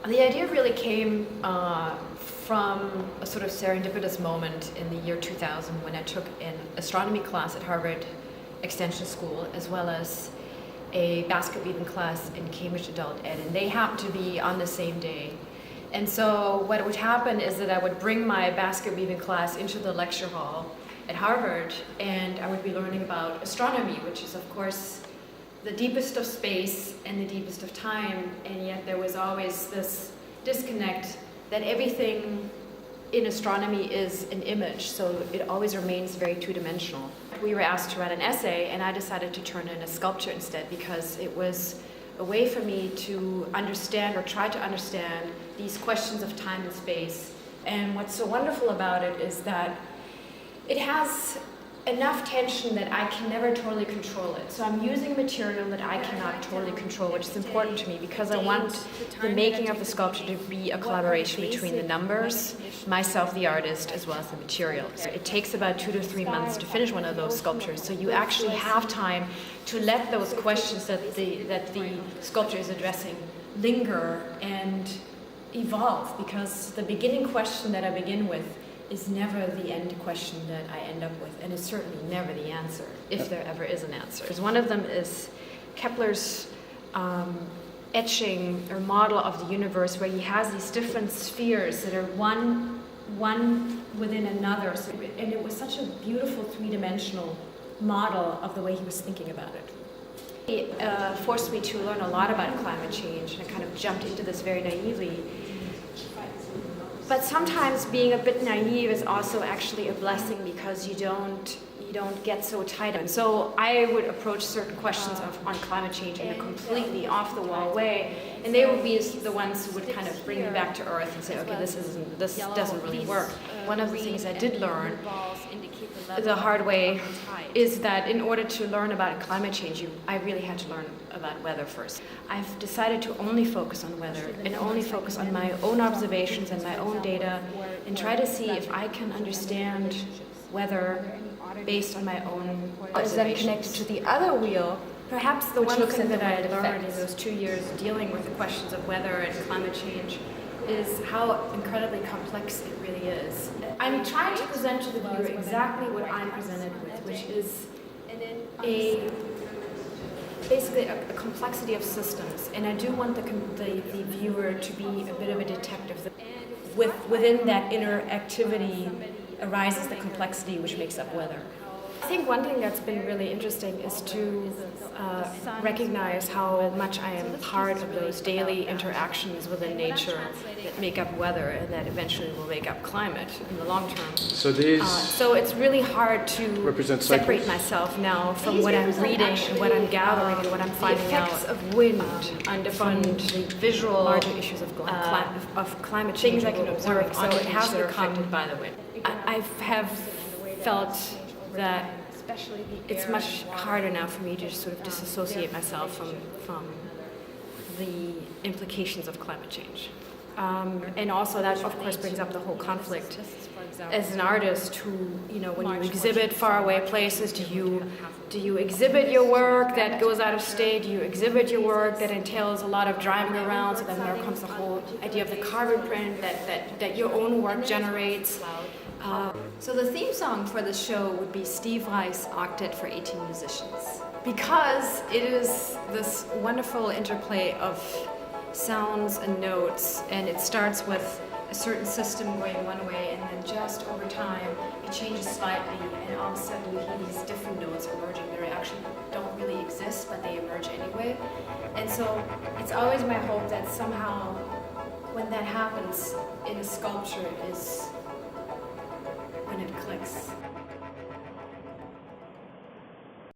The idea really came from a sort of serendipitous moment in the year 2000 when I took an astronomy class at Harvard Extension School, as well as a basket weaving class in Cambridge Adult Ed, and they happened to be on the same day. And so what would happen is that I would bring my basket weaving class into the lecture hall at Harvard, and I would be learning about astronomy, which is of course the deepest of space and the deepest of time, and yet there was always this disconnect that everything in astronomy is an image, so it always remains very two-dimensional. We were asked to write an essay, and I decided to turn in a sculpture instead because it was a way for me to understand or try to understand these questions of time and space. And what's so wonderful about it is that it has enough tension that I can never totally control it. So I'm using material that I cannot totally control, which is important to me because I want the making of the sculpture to be a collaboration between the numbers, myself, the artist, as well as the material. So it takes about 2 to 3 months to finish one of those sculptures. So you actually have time to let those questions that the sculpture is addressing linger and evolve, because the beginning question that I begin with is never the end question that I end up with, and it's certainly never the answer, if there ever is an answer. One of them is Kepler's etching or model of the universe, where he has these different spheres that are one within another. So, and it was such a beautiful three-dimensional model of the way he was thinking about it. It forced me to learn a lot about climate change, and I kind of jumped into this very naively. But sometimes being a bit naive is also actually a blessing, because you don't get so tight. And so I would approach certain questions on climate change in a completely off-the-wall way, and they would be the ones who would kind of bring me back to earth and say, okay, this doesn't really work. One of the things I did learn the hard way is that in order to learn about climate change, I really had to learn about weather first. I've decided to only focus on weather and only focus on my own observations and my own data, and try to see if I can understand weather based on my own observations. Then connected to the other wheel, perhaps the one thing that I learned in those 2 years dealing with the questions of weather and climate change is how incredibly complex it really is. I'm trying to present to the viewer exactly what I'm presented with, which is basically a complexity of systems, and I do want the viewer to be a bit of a detective. Within that inner activity arises the complexity which makes up weather. I think one thing that's been really interesting is to recognize how much I am part of those daily interactions within nature that make up weather and that eventually will make up climate in the long term. So it's really hard to separate myself now from what I'm reading and what I'm gathering and what I'm finding out. The effects of wind on different visual larger issues of climate change, things I can observe. So it has become by the wind. I have felt that it's much harder now for me to just sort of disassociate myself from the implications of climate change. And also that, of course, brings up the whole conflict. As an artist who, when you exhibit faraway places, do you exhibit your work that goes out of state? Do you exhibit your work that entails a lot of driving around? So then there comes the whole idea of the carbon print that your own work generates. So the theme song for the show would be Steve Reich's Octet for 18 Musicians. Because it is this wonderful interplay of sounds and notes, and it starts with a certain system going one way, and then just over time it changes slightly, and all of a sudden you hear these different notes emerging that actually don't really exist, but they emerge anyway. And so it's always my hope that somehow when that happens in a sculpture is